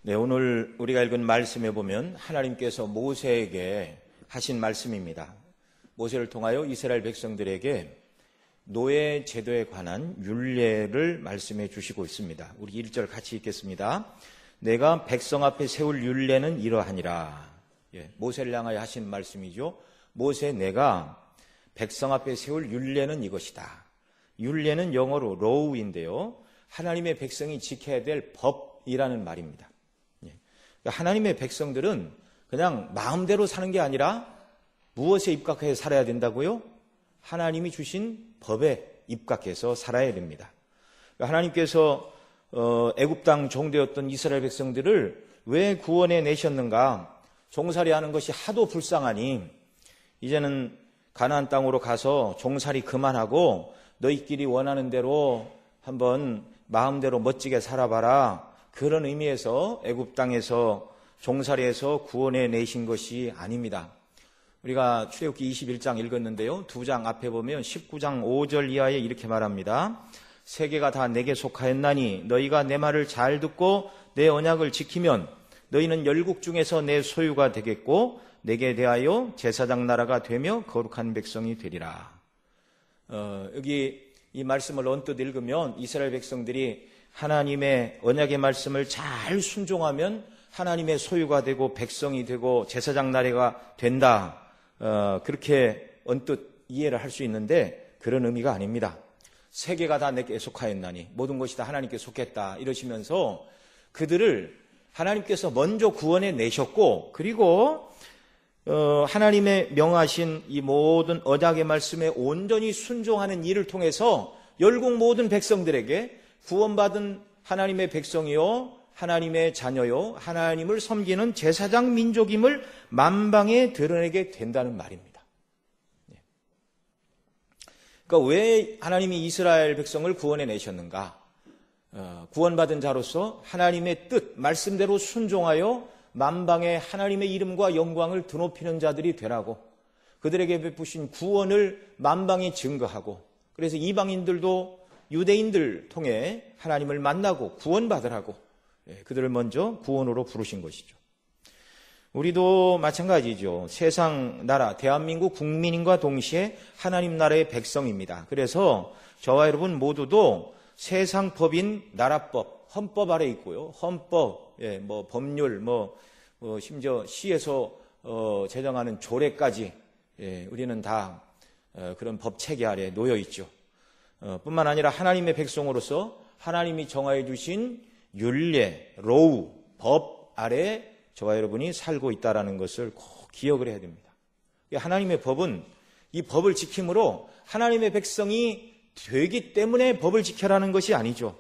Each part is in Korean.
네, 오늘 우리가 읽은 말씀에 보면 하나님께서 모세에게 하신 말씀입니다. 모세를 통하여 이스라엘 백성들에게 노예 제도에 관한 율례를 말씀해 주시고 있습니다. 우리 1절 같이 읽겠습니다. 내가 백성 앞에 세울 율례는 이러하니라. 모세를 향하여 하신 말씀이죠. 모세, 내가 백성 앞에 세울 율례는 이것이다. 율례는 영어로 law인데요. 하나님의 백성이 지켜야 될 법이라는 말입니다. 하나님의 백성들은 그냥 마음대로 사는 게 아니라 무엇에 입각해서 살아야 된다고요? 하나님이 주신 법에 입각해서 살아야 됩니다. 하나님께서 애굽 땅 종되었던 이스라엘 백성들을 왜 구원해 내셨는가? 종살이 하는 것이 하도 불쌍하니 이제는 가나안 땅으로 가서 종살이 그만하고 너희끼리 원하는 대로 한번 마음대로 멋지게 살아봐라. 그런 의미에서 애굽 땅에서 종살이에서 구원해 내신 것이 아닙니다. 우리가 출애굽기 21장 읽었는데요. 2장 앞에 보면 19장 5절 이하에 이렇게 말합니다. 세계가 다 내게 속하였나니 너희가 내 말을 잘 듣고 내 언약을 지키면 너희는 열국 중에서 내 소유가 되겠고 내게 대하여 제사장 나라가 되며 거룩한 백성이 되리라. 여기 이 말씀을 언뜻 읽으면 이스라엘 백성들이 하나님의 언약의 말씀을 잘 순종하면 하나님의 소유가 되고 백성이 되고 제사장 나라가 된다. 그렇게 언뜻 이해를 할 수 있는데 그런 의미가 아닙니다. 세계가 다 내게 속하였나니 모든 것이 다 하나님께 속했다 이러시면서 그들을 하나님께서 먼저 구원해 내셨고 그리고 하나님의 명하신 이 모든 언약의 말씀에 온전히 순종하는 일을 통해서 열국 모든 백성들에게 구원받은 하나님의 백성이요 하나님의 자녀요 하나님을 섬기는 제사장 민족임을 만방에 드러내게 된다는 말입니다. 그러니까 왜 하나님이 이스라엘 백성을 구원해 내셨는가? 구원받은 자로서 하나님의 뜻, 말씀대로 순종하여 만방에 하나님의 이름과 영광을 드높이는 자들이 되라고 그들에게 베푸신 구원을 만방에 증거하고 그래서 이방인들도 유대인들 통해 하나님을 만나고 구원받으라고 그들을 먼저 구원으로 부르신 것이죠. 우리도 마찬가지죠. 세상 나라, 대한민국 국민인과 동시에 하나님 나라의 백성입니다. 그래서 저와 여러분 모두도 세상 법인 나라법, 헌법 아래 있고요. 헌법, 법률, 심지어 시에서 제정하는 조례까지 우리는 다 그런 법 체계 아래 놓여 있죠. 뿐만 아니라 하나님의 백성으로서 하나님이 정하여 주신 율례, 로우, 법 아래 저와 여러분이 살고 있다는 것을 꼭 기억을 해야 됩니다. 하나님의 법은 이 법을 지킴으로 하나님의 백성이 되기 때문에 법을 지켜라는 것이 아니죠.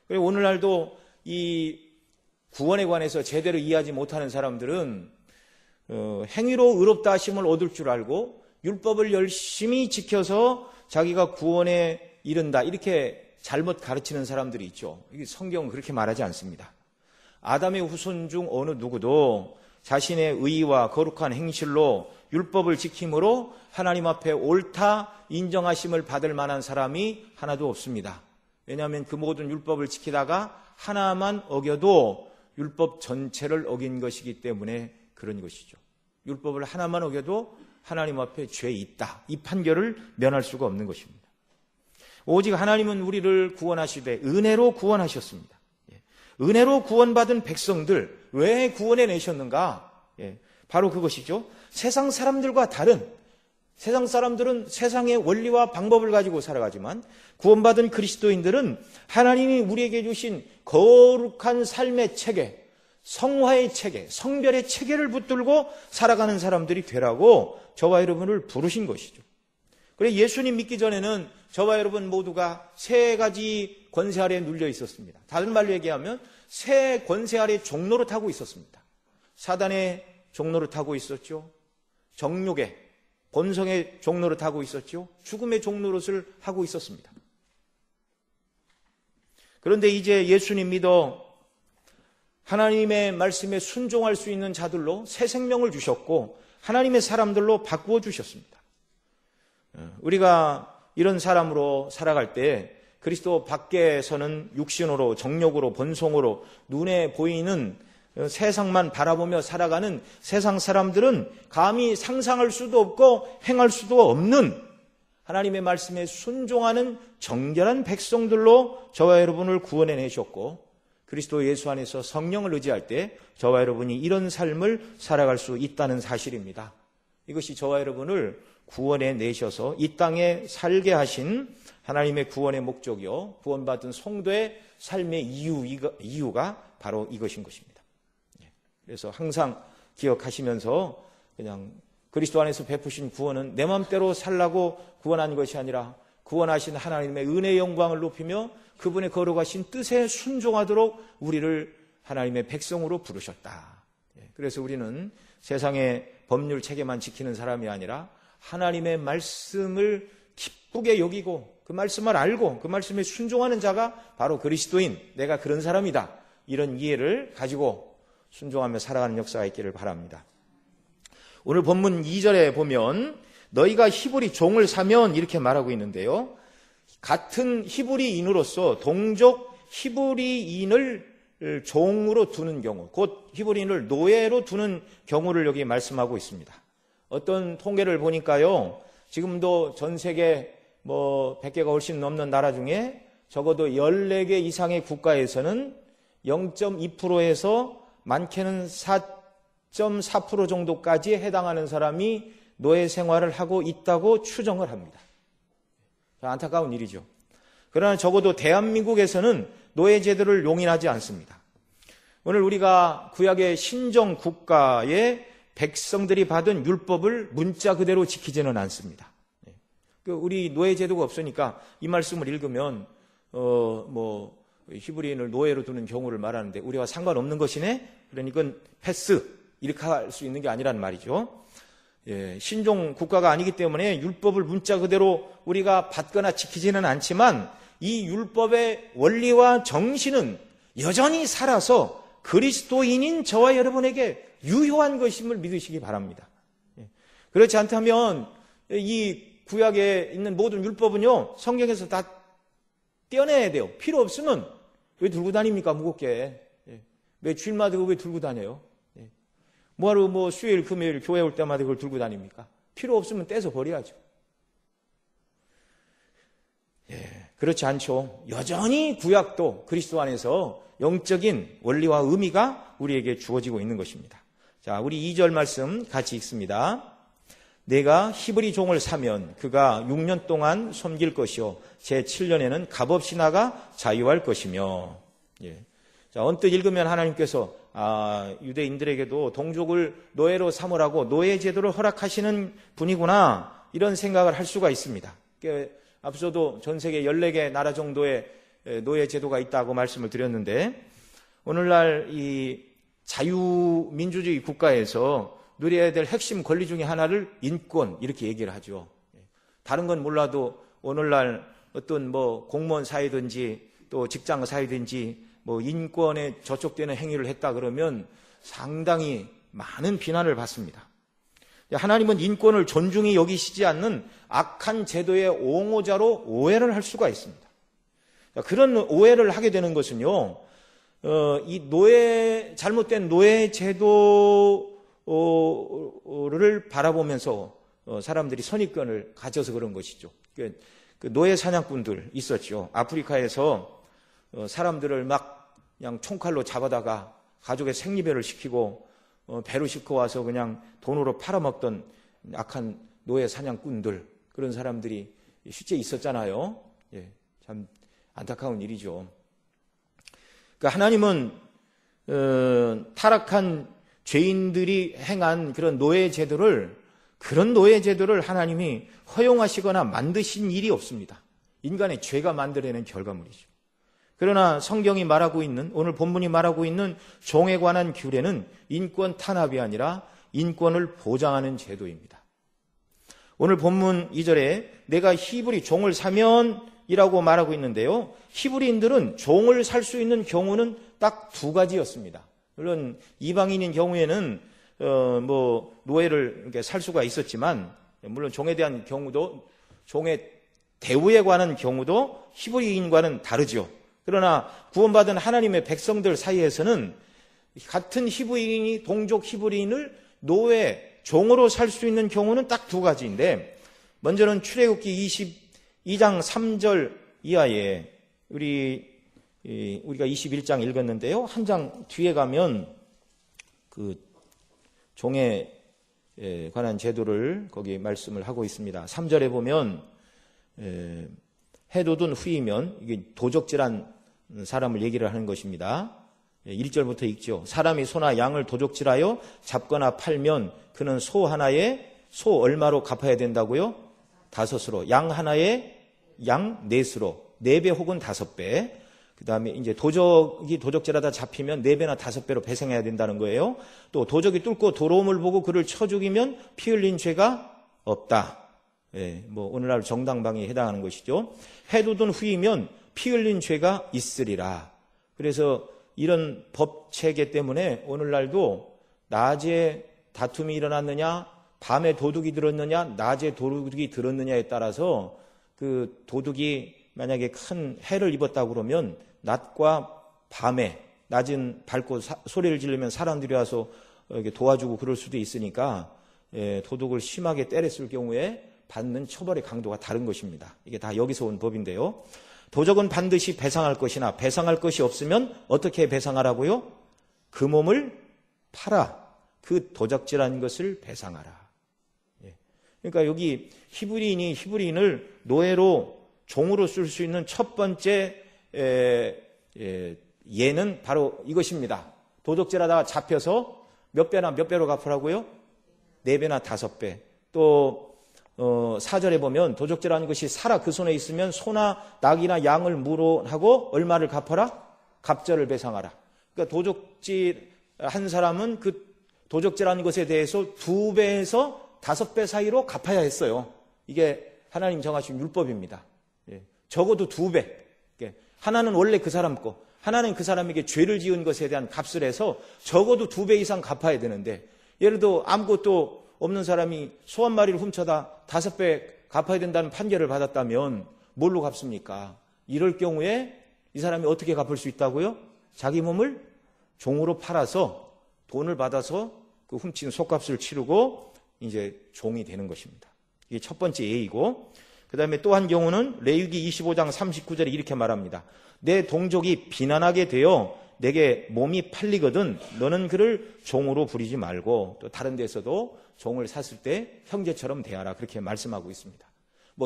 그리고 오늘날도 이 구원에 관해서 제대로 이해하지 못하는 사람들은 행위로 의롭다 하심을 얻을 줄 알고 율법을 열심히 지켜서 자기가 구원에 이른다 이렇게 잘못 가르치는 사람들이 있죠. 성경은 그렇게 말하지 않습니다. 아담의 후손 중 어느 누구도 자신의 의와 거룩한 행실로 율법을 지킴으로 하나님 앞에 옳다 인정하심을 받을 만한 사람이 하나도 없습니다. 왜냐하면 그 모든 율법을 지키다가 하나만 어겨도 율법 전체를 어긴 것이기 때문에 그런 것이죠. 율법을 하나만 어겨도 하나님 앞에 죄 있다. 이 판결을 면할 수가 없는 것입니다. 오직 하나님은 우리를 구원하시되 은혜로 구원하셨습니다. 은혜로 구원받은 백성들 왜 구원해 내셨는가? 바로 그것이죠. 세상 사람들과 다른 세상 사람들은 세상의 원리와 방법을 가지고 살아가지만 구원받은 그리스도인들은 하나님이 우리에게 주신 거룩한 삶의 체계, 성화의 체계, 성별의 체계를 붙들고 살아가는 사람들이 되라고 저와 여러분을 부르신 것이죠. 그래 예수님 믿기 전에는 저와 여러분 모두가 세 가지 권세 아래에 눌려 있었습니다. 다른 말로 얘기하면 세 권세 아래 종로를 타고 있었습니다. 사단의 종로를 타고 있었죠. 정욕의 본성의 종로를 타고 있었죠. 죽음의 종노릇을 하고 있었습니다. 그런데 이제 예수님 믿어 하나님의 말씀에 순종할 수 있는 자들로 새 생명을 주셨고 하나님의 사람들로 바꾸어 주셨습니다. 우리가 이런 사람으로 살아갈 때 그리스도 밖에서는 육신으로, 정욕으로, 본성으로 눈에 보이는 세상만 바라보며 살아가는 세상 사람들은 감히 상상할 수도 없고 행할 수도 없는 하나님의 말씀에 순종하는 정결한 백성들로 저와 여러분을 구원해 내셨고, 그리스도 예수 안에서 성령을 의지할 때 저와 여러분이 이런 삶을 살아갈 수 있다는 사실입니다. 이것이 저와 여러분을 구원해 내셔서 이 땅에 살게 하신 하나님의 구원의 목적이요, 구원받은 성도의 삶의 이유가 바로 이것인 것입니다. 그래서 항상 기억하시면서 그냥 그리스도 안에서 베푸신 구원은 내 마음대로 살라고 구원한 것이 아니라 구원하신 하나님의 은혜의 영광을 높이며 그분의 거룩하신 뜻에 순종하도록 우리를 하나님의 백성으로 부르셨다. 그래서 우리는 세상의 법률 체계만 지키는 사람이 아니라 하나님의 말씀을 기쁘게 여기고 그 말씀을 알고 그 말씀에 순종하는 자가 바로 그리스도인, 내가 그런 사람이다, 이런 이해를 가지고 순종하며 살아가는 역사가 있기를 바랍니다. 오늘 본문 2절에 보면 너희가 히브리 종을 사면 이렇게 말하고 있는데요, 같은 히브리인으로서 동족 히브리인을 종으로 두는 경우, 곧 히브리인을 노예로 두는 경우를 여기 말씀하고 있습니다. 어떤 통계를 보니까요, 지금도 전 세계 100개가 훨씬 넘는 나라 중에 적어도 14개 이상의 국가에서는 0.2%에서 많게는 4.4% 정도까지 해당하는 사람이 노예 생활을 하고 있다고 추정을 합니다. 안타까운 일이죠. 그러나 적어도 대한민국에서는 노예 제도를 용인하지 않습니다. 오늘 우리가 구약의 신정 국가의 백성들이 받은 율법을 문자 그대로 지키지는 않습니다. 우리 노예 제도가 없으니까 이 말씀을 읽으면 히브리인을 노예로 두는 경우를 말하는데 우리와 상관없는 것이네? 그러니까 패스, 이렇게 할 수 있는 게 아니란 말이죠. 신종 국가가 아니기 때문에 율법을 문자 그대로 우리가 받거나 지키지는 않지만 이 율법의 원리와 정신은 여전히 살아서 그리스도인인 저와 여러분에게 유효한 것임을 믿으시기 바랍니다. 그렇지 않다면 이 구약에 있는 모든 율법은요, 성경에서 다 떼어내야 돼요. 필요 없으면 왜 들고 다닙니까, 무겁게? 왜 주일마다 왜 들고 다녀요? 뭐하러 수요일, 금요일 교회 올 때마다 그걸 들고 다닙니까? 필요 없으면 떼서 버려야죠. 그렇지 않죠. 여전히 구약도 그리스도 안에서 영적인 원리와 의미가 우리에게 주어지고 있는 것입니다. 자, 우리 2절 말씀 같이 읽습니다. 내가 히브리 종을 사면 그가 6년 동안 섬길 것이요 제7년에는 값없이 나가 자유할 것이며. 자, 언뜻 읽으면 하나님께서 유대인들에게도 동족을 노예로 삼으라고 노예 제도를 허락하시는 분이구나, 이런 생각을 할 수가 있습니다. 앞서도 전 세계 14개 나라 정도의 노예 제도가 있다고 말씀을 드렸는데, 오늘날 이 자유민주주의 국가에서 누려야 될 핵심 권리 중에 하나를 인권, 이렇게 얘기를 하죠. 다른 건 몰라도 오늘날 어떤 공무원 사이든지 또 직장 사이든지 인권에 저촉되는 행위를 했다 그러면 상당히 많은 비난을 받습니다. 하나님은 인권을 존중히 여기시지 않는 악한 제도의 옹호자로 오해를 할 수가 있습니다. 그런 오해를 하게 되는 것은요, 이 잘못된 노예 제도를 바라보면서 사람들이 선입견을 가져서 그런 것이죠. 그 노예 사냥꾼들 있었죠. 아프리카에서 사람들을 막 그냥 총칼로 잡아다가 가족의 생리배를 시키고 배로 싣고 와서 그냥 돈으로 팔아먹던 악한 노예 사냥꾼들, 그런 사람들이 실제 있었잖아요. 참 안타까운 일이죠. 그러니까 하나님은 타락한 죄인들이 행한 그런 노예 제도를 하나님이 허용하시거나 만드신 일이 없습니다. 인간의 죄가 만들어내는 결과물이죠. 그러나 성경이 말하고 있는, 오늘 본문이 말하고 있는 종에 관한 규례는 인권 탄압이 아니라 인권을 보장하는 제도입니다. 오늘 본문 2절에 내가 히브리 종을 사면 이라고 말하고 있는데요, 히브리인들은 종을 살 수 있는 경우는 딱 2가지였습니다. 물론 이방인인 경우에는 노예를 이렇게 살 수가 있었지만, 물론 종에 대한 경우도 종의 대우에 관한 경우도 히브리인과는 다르죠. 그러나 구원받은 하나님의 백성들 사이에서는 같은 히브리인이 동족 히브리인을 노예, 종으로 살 수 있는 경우는 딱 두 가지인데, 먼저는 출애굽기 22장 3절 이하에 우리가 21장 읽었는데요. 한 장 뒤에 가면 그 종에 관한 제도를 거기 말씀을 하고 있습니다. 3절에 보면 해돋은 후이면, 이게 도적질한 사람을 얘기를 하는 것입니다. 1절부터 읽죠. 사람이 소나 양을 도적질하여 잡거나 팔면 그는 소 하나에 소 얼마로 갚아야 된다고요? 5으로. 양 하나에 양 4수로. 4배 혹은 5배. 그 다음에 이제 도적이 도적질하다 잡히면 4배나 5배로 배상해야 된다는 거예요. 또 도적이 뚫고 도로움을 보고 그를 쳐 죽이면 피 흘린 죄가 없다. 오늘날 정당방위에 해당하는 것이죠. 해돋은 후이면 피 흘린 죄가 있으리라. 그래서 이런 법 체계 때문에 오늘날도 낮에 다툼이 일어났느냐, 밤에 도둑이 들었느냐, 낮에 도둑이 들었느냐에 따라서 그 도둑이 만약에 큰 해를 입었다고 그러면 낮과 밤에, 낮은 밝고 소리를 지르면 사람들이 와서 이렇게 도와주고 그럴 수도 있으니까 도둑을 심하게 때렸을 경우에 받는 처벌의 강도가 다른 것입니다. 이게 다 여기서 온 법인데요. 도적은 반드시 배상할 것이나 배상할 것이 없으면 어떻게 배상하라고요? 그 몸을 팔아 그 도적질한 것을 배상하라. 그러니까 여기 히브리인을 노예로 종으로 쓸 수 있는 첫 번째 예는 바로 이것입니다. 도적질하다가 잡혀서 몇 배로 갚으라고요? 4배나 5배. 또 4절에 보면 도적질하는 것이 살아 그 손에 있으면 소나 낙이나 양을 물어하고 얼마를 갚아라? 갑절을 배상하라. 그러니까 도적질한 사람은 그 도적질하는 것에 대해서 2배에서 5배 사이로 갚아야 했어요. 이게 하나님 정하신 율법입니다. 적어도 2배. 하나는 원래 그 사람 거, 하나는 그 사람에게 죄를 지은 것에 대한 값을 해서 적어도 2배 이상 갚아야 되는데, 예를 들어 아무것도 없는 사람이 소 한 마리를 훔쳐다 5배 갚아야 된다는 판결을 받았다면 뭘로 갚습니까? 이럴 경우에 이 사람이 어떻게 갚을 수 있다고요? 자기 몸을 종으로 팔아서 돈을 받아서 그 훔친 속값을 치르고 이제 종이 되는 것입니다. 이게 첫 번째 예이고, 그 다음에 또 한 경우는 레위기 25장 39절에 이렇게 말합니다. 내 동족이 비난하게 되어 내게 몸이 팔리거든 너는 그를 종으로 부리지 말고, 또 다른 데서도 종을 샀을 때 형제처럼 대하라, 그렇게 말씀하고 있습니다.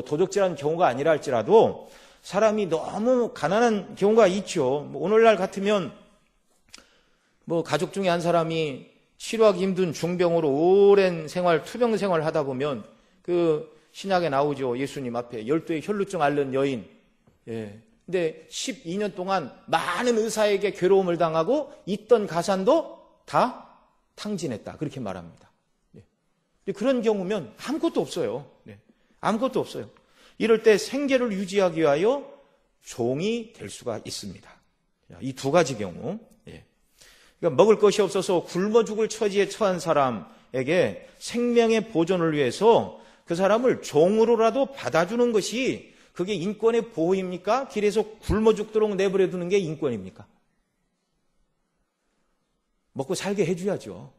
도적질한 경우가 아니라 할지라도 사람이 너무 가난한 경우가 있죠. 오늘날 같으면 가족 중에 한 사람이 치료하기 힘든 중병으로 오랜 생활, 투병 생활을 하다 보면 그 신약에 나오죠. 예수님 앞에 12의 혈루증 앓는 여인. 근데 12년 동안 많은 의사에게 괴로움을 당하고 있던 가산도 다 탕진했다, 그렇게 말합니다. 그런 경우면 아무것도 없어요. 아무것도 없어요. 이럴 때 생계를 유지하기 위하여 종이 될 수가 있습니다. 이 두 가지 경우. 그러니까 먹을 것이 없어서 굶어 죽을 처지에 처한 사람에게 생명의 보존을 위해서 그 사람을 종으로라도 받아주는 것이, 그게 인권의 보호입니까? 길에서 굶어 죽도록 내버려 두는 게 인권입니까? 먹고 살게 해줘야죠.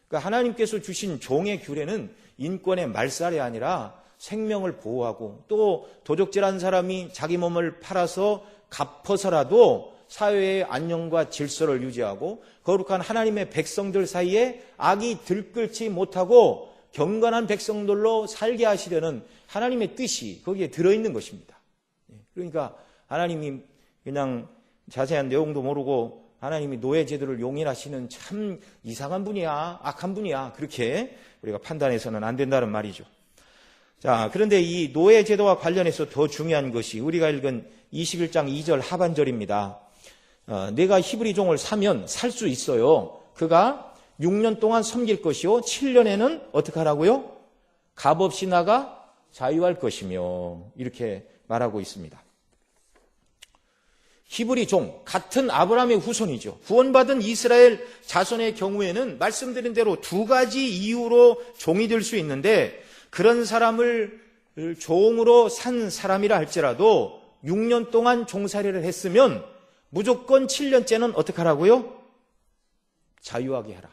그러니까 하나님께서 주신 종의 규례는 인권의 말살이 아니라 생명을 보호하고, 또 도적질한 사람이 자기 몸을 팔아서 갚아서라도 사회의 안녕과 질서를 유지하고 거룩한 하나님의 백성들 사이에 악이 들끓지 못하고 경건한 백성들로 살게 하시려는 하나님의 뜻이 거기에 들어있는 것입니다. 그러니까 하나님이 그냥 자세한 내용도 모르고 하나님이 노예제도를 용인하시는 참 이상한 분이야, 악한 분이야, 그렇게 우리가 판단해서는 안 된다는 말이죠. 자, 그런데 이 노예제도와 관련해서 더 중요한 것이 우리가 읽은 21장 2절 하반절입니다. 내가 히브리 종을 사면 살 수 있어요. 그가 6년 동안 섬길 것이요 7년에는 어떻게 하라고요? 값없이 나가 자유할 것이며, 이렇게 말하고 있습니다. 히브리 종, 같은 아브라함의 후손이죠. 구원받은 이스라엘 자손의 경우에는 말씀드린 대로 두 가지 이유로 종이 될 수 있는데, 그런 사람을 종으로 산 사람이라 할지라도 6년 동안 종살이를 했으면 무조건 7년째는 어떻게 하라고요? 자유하게 해라.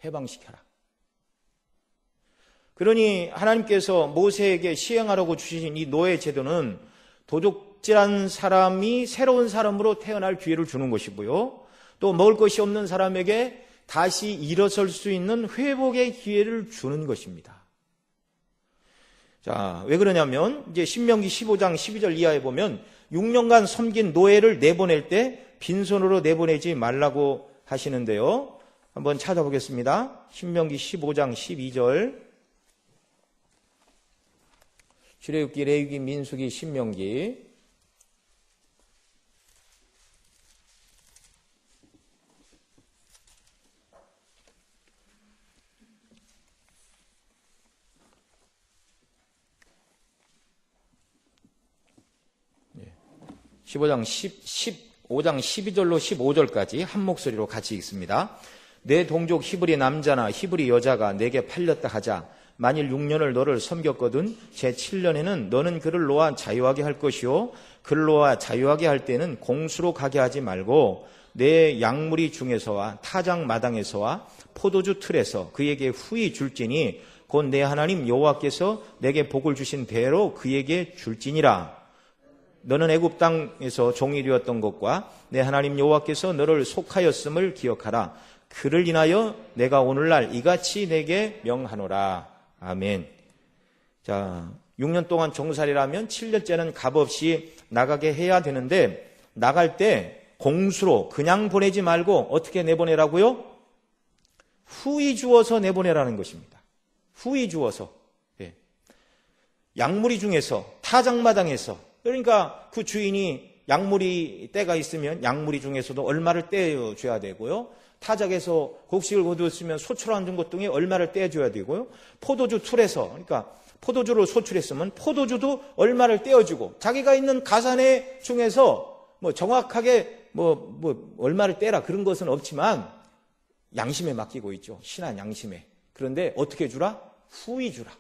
해방시켜라. 그러니 하나님께서 모세에게 시행하라고 주신 이 노예 제도는 도둑질한 사람이 새로운 사람으로 태어날 기회를 주는 것이고요. 또 먹을 것이 없는 사람에게 다시 일어설 수 있는 회복의 기회를 주는 것입니다. 자, 왜 그러냐면 이제 신명기 15장 12절 이하에 보면 6년간 섬긴 노예를 내보낼 때 빈손으로 내보내지 말라고 하시는데요. 한번 찾아보겠습니다. 신명기 15장 12절. 출애굽기, 레위기, 민수기, 신명기. 네. 15장 15장 12절로 15절까지 한 목소리로 같이 읽습니다. 내 동족 히브리 남자나 히브리 여자가 내게 팔렸다 하자. 만일 6년을 너를 섬겼거든 제7년에는 너는 그를 놓아 자유하게 할 것이요 그를 놓아 자유하게 할 때는 공수로 가게 하지 말고 내 양무리 중에서와 타작 마당에서와 포도주 틀에서 그에게 후히 줄지니 곧 내 하나님 여호와께서 내게 복을 주신 대로 그에게 줄지니라. 너는 애굽 땅에서 종이 되었던 것과 내 하나님 여호와께서 너를 속하였음을 기억하라. 그를 인하여 내가 오늘날 이같이 내게 명하노라. 아멘. 자, 6년 동안 종살이라면 7년째는 값없이 나가게 해야 되는데 나갈 때 공수로 그냥 보내지 말고 어떻게 내보내라고요? 후히 주어서 내보내라는 것입니다. 후히 주어서. 예. 양무리 중에서 타작마당에서 그러니까 그 주인이 양무리 떼가 있으면 양무리 중에서도 얼마를 떼어줘야 되고요. 타작에서 곡식을 거두었으면 소출 한 것 등에 얼마를 떼어줘야 되고요. 포도주 틀에서 그러니까 포도주를 소출했으면 포도주도 얼마를 떼어주고 자기가 있는 가산의 중에서 뭐 정확하게 뭐 얼마를 떼라 그런 것은 없지만 양심에 맡기고 있죠. 신한 양심에. 그런데 어떻게 주라? 후히 주라.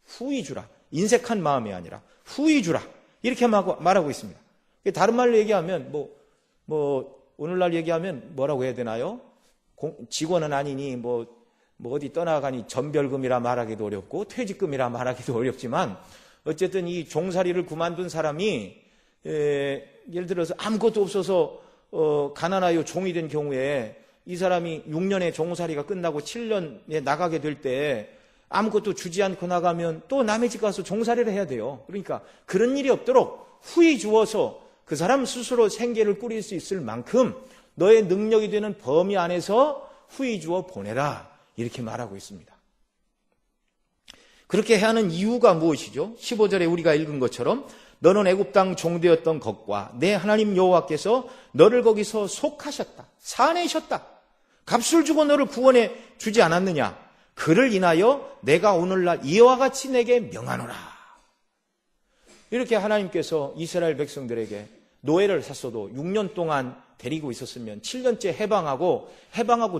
후히 주라. 인색한 마음이 아니라 후히 주라. 이렇게 말하고 있습니다. 다른 말로 얘기하면 오늘날 얘기하면 뭐라고 해야 되나요? 직원은 아니니 뭐 어디 떠나가니 전별금이라 말하기도 어렵고 퇴직금이라 말하기도 어렵지만 어쨌든 이 종살이를 그만둔 사람이 예를 들어서 아무것도 없어서 가난하여 종이 된 경우에 이 사람이 6년의 종살이가 끝나고 7년에 나가게 될 때 아무것도 주지 않고 나가면 또 남의 집 가서 종살이를 해야 돼요. 그러니까 그런 일이 없도록 후히 주어서 그 사람 스스로 생계를 꾸릴 수 있을 만큼 너의 능력이 되는 범위 안에서 후히 주어 보내라. 이렇게 말하고 있습니다. 그렇게 해야 하는 이유가 무엇이죠? 15절에 우리가 읽은 것처럼 너는 애굽 땅 종되었던 것과 내 하나님 여호와께서 너를 거기서 속하셨다. 사내셨다. 값을 주고 너를 구원해 주지 않았느냐? 그를 인하여 내가 오늘날 이와 같이 내게 명하노라. 이렇게 하나님께서 이스라엘 백성들에게 노예를 샀어도 6년 동안 데리고 있었으면 7년째 해방하고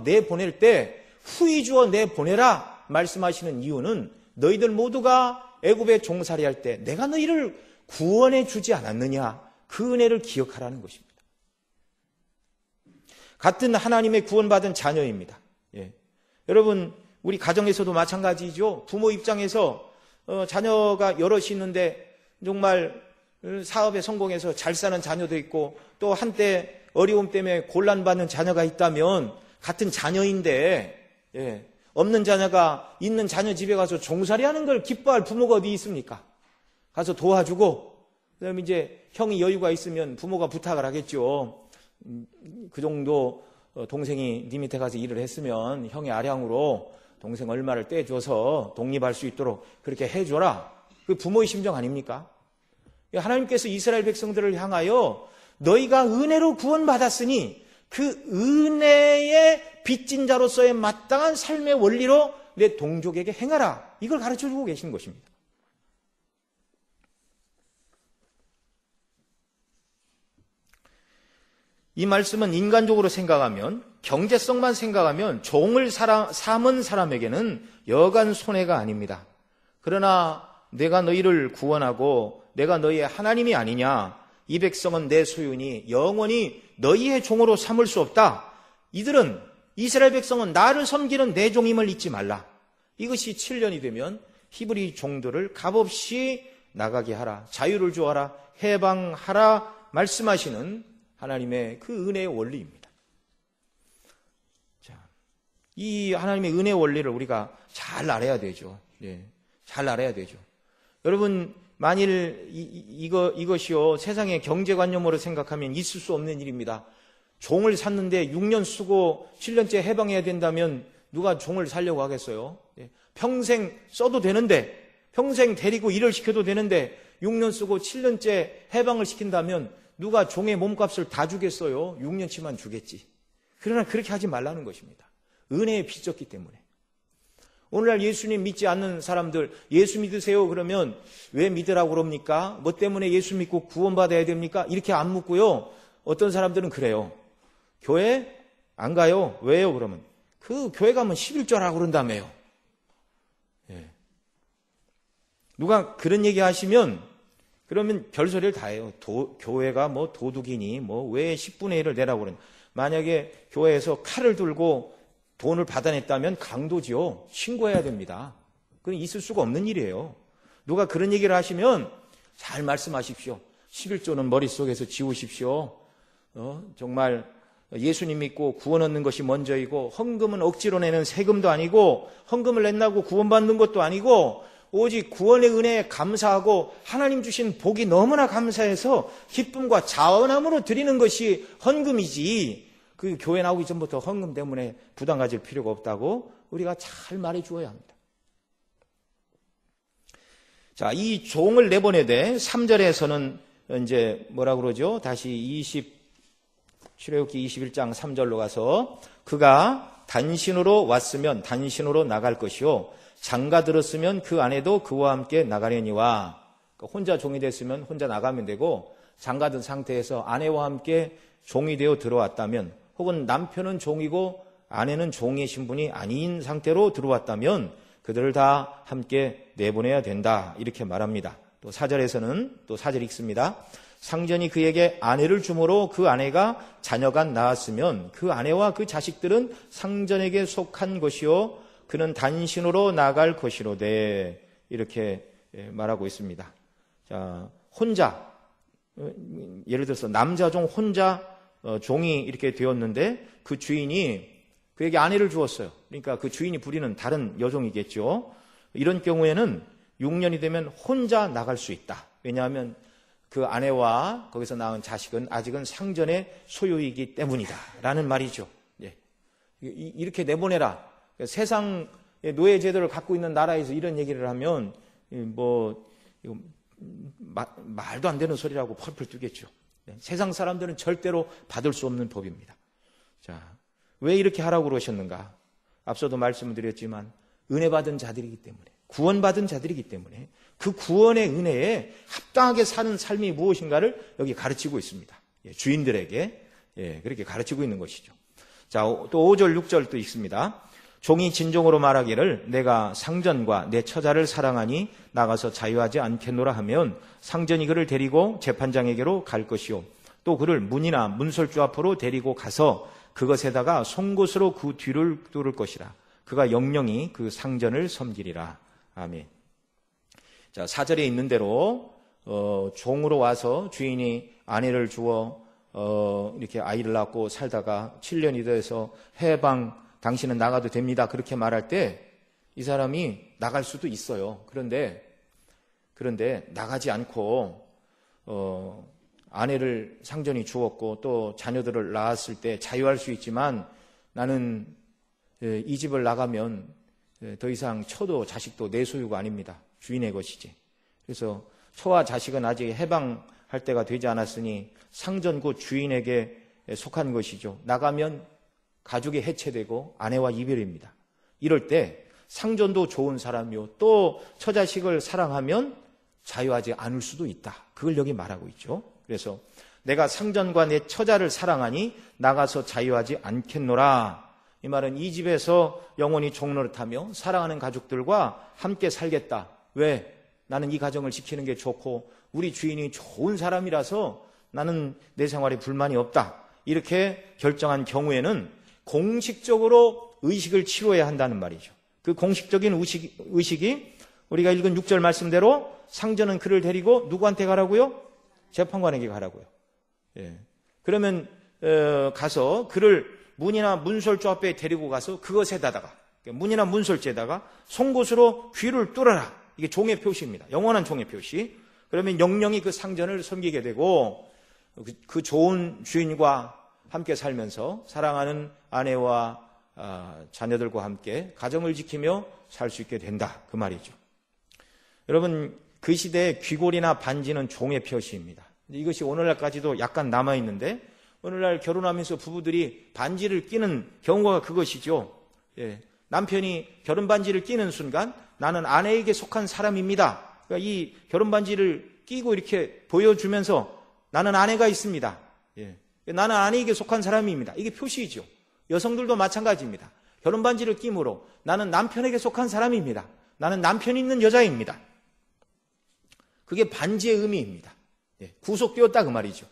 내보낼 때 후히 주어 내보내라 말씀하시는 이유는 너희들 모두가 애굽에 종살이할 때 내가 너희를 구원해 주지 않았느냐 그 은혜를 기억하라는 것입니다. 같은 하나님의 구원받은 자녀입니다. 예. 여러분 우리 가정에서도 마찬가지죠. 부모 입장에서 자녀가 여럿이 있는데 정말 사업에 성공해서 잘 사는 자녀도 있고 또 한때 어려움 때문에 곤란받는 자녀가 있다면 같은 자녀인데 없는 자녀가 있는 자녀 집에 가서 종살이하는 걸 기뻐할 부모가 어디 있습니까? 가서 도와주고 그다음에 이제 형이 여유가 있으면 부모가 부탁을 하겠죠. 그 정도 동생이 네 밑에 가서 일을 했으면 형이 아량으로 동생 얼마를 떼줘서 독립할 수 있도록 그렇게 해줘라. 그 부모의 심정 아닙니까? 하나님께서 이스라엘 백성들을 향하여 너희가 은혜로 구원받았으니 그 은혜의 빚진 자로서의 마땅한 삶의 원리로 내 동족에게 행하라. 이걸 가르쳐주고 계시는 것입니다. 이 말씀은 인간적으로 생각하면 경제성만 생각하면 종을 삼은 사람에게는 여간 손해가 아닙니다. 그러나 내가 너희를 구원하고 내가 너희의 하나님이 아니냐? 이 백성은 내 소유니 영원히 너희의 종으로 삼을 수 없다. 이들은 이스라엘 백성은 나를 섬기는 내 종임을 잊지 말라. 이것이 7년이 되면 히브리 종들을 값없이 나가게 하라. 자유를 주어라. 해방하라. 말씀하시는 하나님의 그 은혜의 원리입니다. 자, 이 하나님의 은혜의 원리를 우리가 잘 알아야 되죠. 예, 잘 알아야 되죠. 여러분, 만일 이것이요 세상의 경제관념으로 생각하면 있을 수 없는 일입니다. 종을 샀는데 6년 쓰고 7년째 해방해야 된다면 누가 종을 살려고 하겠어요? 평생 써도 되는데, 평생 데리고 일을 시켜도 되는데 6년 쓰고 7년째 해방을 시킨다면 누가 종의 몸값을 다 주겠어요? 6년치만 주겠지. 그러나 그렇게 하지 말라는 것입니다. 은혜에 빚졌기 때문에. 오늘날 예수님 믿지 않는 사람들, 예수 믿으세요 그러면 왜 믿으라고 그럽니까? 뭐 때문에 예수 믿고 구원받아야 됩니까? 이렇게 안 묻고요. 어떤 사람들은 그래요. 교회 안 가요. 왜요? 그러면 그 교회 가면 11조라고 그런다며요. 예. 누가 그런 얘기 하시면 그러면 별소리를 다 해요. 교회가 뭐 도둑이니 뭐 왜 10분의 1을 내라고 그러냐. 만약에 교회에서 칼을 들고 돈을 받아냈다면 강도지요. 신고해야 됩니다. 그건 있을 수가 없는 일이에요. 누가 그런 얘기를 하시면 잘 말씀하십시오. 11조는 머릿속에서 지우십시오. 정말 예수님 믿고 구원 얻는 것이 먼저이고 헌금은 억지로 내는 세금도 아니고 헌금을 낸다고 구원받는 것도 아니고 오직 구원의 은혜에 감사하고 하나님 주신 복이 너무나 감사해서 기쁨과 자원함으로 드리는 것이 헌금이지 그 교회 나오기 전부터 헌금 때문에 부담 가질 필요가 없다고 우리가 잘 말해 주어야 합니다. 자, 이 종을 내보내되 3절에서는 이제 뭐라 그러죠? 다시 출애굽기 21장 3절로 가서 그가 단신으로 왔으면 단신으로 나갈 것이요 장가 들었으면 그 아내도 그와 함께 나가려니와. 그러니까 혼자 종이 됐으면 혼자 나가면 되고 장가 든 상태에서 아내와 함께 종이 되어 들어왔다면 혹은 남편은 종이고 아내는 종의 신분이 아닌 상태로 들어왔다면 그들을 다 함께 내보내야 된다. 이렇게 말합니다. 또 4절에서는 또 4절 읽습니다. 상전이 그에게 아내를 주므로 그 아내가 자녀가 낳았으면 그 아내와 그 자식들은 상전에게 속한 것이요 그는 단신으로 나갈 것이로되. 이렇게 말하고 있습니다. 자, 혼자 예를 들어서 남자종 혼자 종이 이렇게 되었는데 그 주인이 그에게 아내를 주었어요. 그러니까 그 주인이 부리는 다른 여종이겠죠. 이런 경우에는 6년이 되면 혼자 나갈 수 있다. 왜냐하면 그 아내와 거기서 낳은 자식은 아직은 상전의 소유이기 때문이다 라는 말이죠. 예. 이렇게 내보내라. 세상의 노예 제도를 갖고 있는 나라에서 이런 얘기를 하면 말도 안 되는 소리라고 펄펄 뛰겠죠. 세상 사람들은 절대로 받을 수 없는 법입니다. 자, 왜 이렇게 하라고 그러셨는가? 앞서도 말씀을 드렸지만 은혜 받은 자들이기 때문에, 구원받은 자들이기 때문에 그 구원의 은혜에 합당하게 사는 삶이 무엇인가를 여기 가르치고 있습니다. 주인들에게 그렇게 가르치고 있는 것이죠. 자, 또 5절 6절도 있습니다. 종이 진종으로 말하기를 내가 상전과 내 처자를 사랑하니 나가서 자유하지 않겠노라 하면 상전이 그를 데리고 재판장에게로 갈 것이요 또 그를 문이나 문설주 앞으로 데리고 가서 그것에다가 송곳으로 그 뒤를 뚫을 것이라. 그가 영영이 그 상전을 섬기리라. 아멘. 자, 4절에 있는 대로 종으로 와서 주인이 아내를 주어 이렇게 아이를 낳고 살다가 7년이 돼서 해방 당신은 나가도 됩니다. 그렇게 말할 때 이 사람이 나갈 수도 있어요. 그런데 나가지 않고 아내를 상전이 주었고 또 자녀들을 낳았을 때 자유할 수 있지만 나는 이 집을 나가면 더 이상 처도 자식도 내 소유가 아닙니다. 주인의 것이지. 그래서 처와 자식은 아직 해방할 때가 되지 않았으니 상전 곧 주인에게 속한 것이죠. 나가면 가족이 해체되고 아내와 이별입니다. 이럴 때 상전도 좋은 사람이요 또 처자식을 사랑하면 자유하지 않을 수도 있다. 그걸 여기 말하고 있죠. 그래서 내가 상전과 내 처자를 사랑하니 나가서 자유하지 않겠노라. 이 말은 이 집에서 영원히 종노릇하며 사랑하는 가족들과 함께 살겠다. 왜? 나는 이 가정을 지키는 게 좋고 우리 주인이 좋은 사람이라서 나는 내 생활에 불만이 없다. 이렇게 결정한 경우에는 공식적으로 의식을 치러야 한다는 말이죠. 그 공식적인 의식이 우리가 읽은 6절 말씀대로 상전은 그를 데리고 누구한테 가라고요? 재판관에게 가라고요. 예. 그러면 가서 그를 문이나 문설주 앞에 데리고 가서 그것에다가 문이나 문설주에다가 송곳으로 귀를 뚫어라. 이게 종의 표시입니다. 영원한 종의 표시. 그러면 영영이 그 상전을 섬기게 되고 그 좋은 주인과 함께 살면서 사랑하는 아내와 자녀들과 함께 가정을 지키며 살 수 있게 된다. 그 말이죠. 여러분, 그 시대에 귀골이나 반지는 종의 표시입니다. 이것이 오늘날까지도 약간 남아있는데 오늘날 결혼하면서 부부들이 반지를 끼는 경우가 그것이죠. 예. 남편이 결혼 반지를 끼는 순간 나는 아내에게 속한 사람입니다. 그러니까 이 결혼 반지를 끼고 이렇게 보여주면서 나는 아내가 있습니다. 예. 나는 아내에게 속한 사람입니다. 이게 표시이죠. 여성들도 마찬가지입니다. 결혼 반지를 끼므로 나는 남편에게 속한 사람입니다. 나는 남편이 있는 여자입니다. 그게 반지의 의미입니다. 예. 구속되었다 그 말이죠.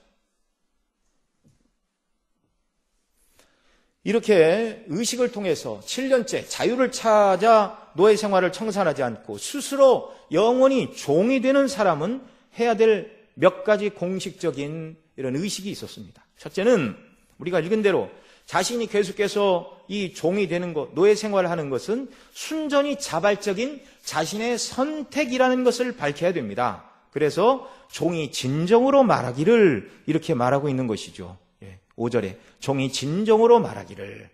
이렇게 의식을 통해서 7년째 자유를 찾아 노예 생활을 청산하지 않고 스스로 영원히 종이 되는 사람은 해야 될 몇 가지 공식적인 이런 의식이 있었습니다. 첫째는 우리가 읽은 대로 자신이 계속해서 이 종이 되는 것, 노예 생활을 하는 것은 순전히 자발적인 자신의 선택이라는 것을 밝혀야 됩니다. 그래서 종이 진정으로 말하기를 이렇게 말하고 있는 것이죠. 5절에 종이 진정으로 말하기를.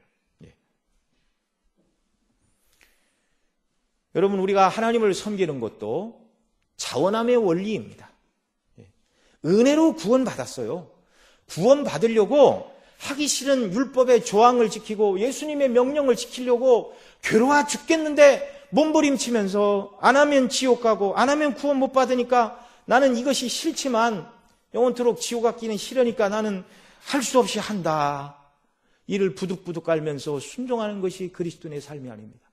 여러분, 우리가 하나님을 섬기는 것도 자원함의 원리입니다. 은혜로 구원받았어요. 구원받으려고 하기 싫은 율법의 조항을 지키고 예수님의 명령을 지키려고 괴로워 죽겠는데 몸부림치면서 안 하면 지옥 가고 안 하면 구원 못 받으니까 나는 이것이 싫지만 영원토록 지옥 가기는 싫으니까 나는 할 수 없이 한다. 이를 부득부득 깔면서 순종하는 것이 그리스도인의 삶이 아닙니다.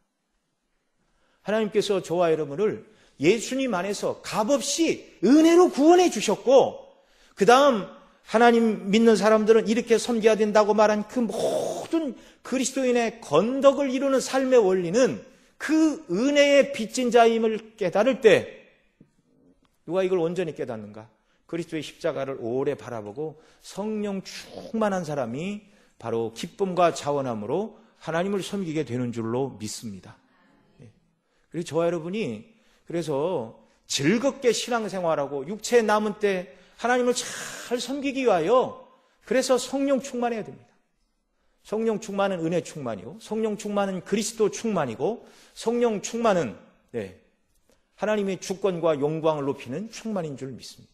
하나님께서 저와 여러분을 예수님 안에서 값없이 은혜로 구원해 주셨고 그 다음 하나님 믿는 사람들은 이렇게 섬겨야 된다고 말한 그 모든 그리스도인의 건덕을 이루는 삶의 원리는 그 은혜의 빚진 자임을 깨달을 때 누가 이걸 온전히 깨닫는가? 그리스도의 십자가를 오래 바라보고 성령 충만한 사람이 바로 기쁨과 자원함으로 하나님을 섬기게 되는 줄로 믿습니다. 그리고 저와 여러분이 그래서 즐겁게 신앙생활하고 육체에 남은 때 하나님을 잘 섬기기 위하여 그래서 성령 충만해야 됩니다. 성령 충만은 은혜 충만이고 성령 충만은 그리스도 충만이고 성령 충만은 하나님의 주권과 영광을 높이는 충만인 줄 믿습니다.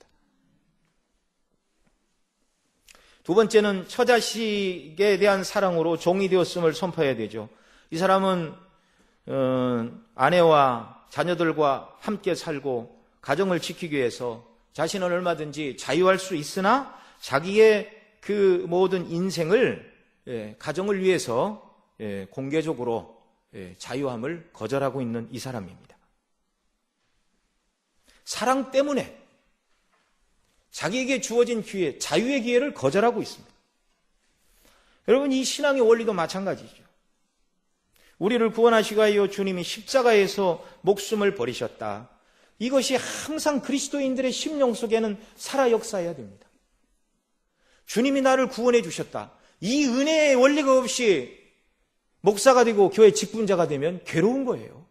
두 번째는 처자식에 대한 사랑으로 종이 되었음을 선포해야 되죠. 이 사람은 아내와 자녀들과 함께 살고 가정을 지키기 위해서 자신은 얼마든지 자유할 수 있으나 자기의 그 모든 인생을 가정을 위해서 공개적으로 자유함을 거절하고 있는 이 사람입니다. 사랑 때문에 자기에게 주어진 기회, 자유의 기회를 거절하고 있습니다. 여러분, 이 신앙의 원리도 마찬가지죠. 우리를 구원하시기 위하여 주님이 십자가에서 목숨을 버리셨다. 이것이 항상 그리스도인들의 심령 속에는 살아 역사해야 됩니다. 주님이 나를 구원해 주셨다. 이 은혜의 원리가 없이 목사가 되고 교회 직분자가 되면 괴로운 거예요.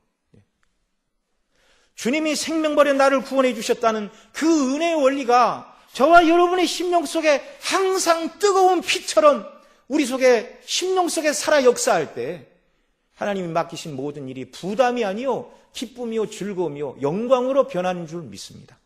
주님이 생명 버려 나를 구원해 주셨다는 그 은혜의 원리가 저와 여러분의 심령 속에 항상 뜨거운 피처럼 우리 속에 심령 속에 살아 역사할 때 하나님이 맡기신 모든 일이 부담이 아니요 기쁨이요 즐거움이요 영광으로 변하는 줄 믿습니다.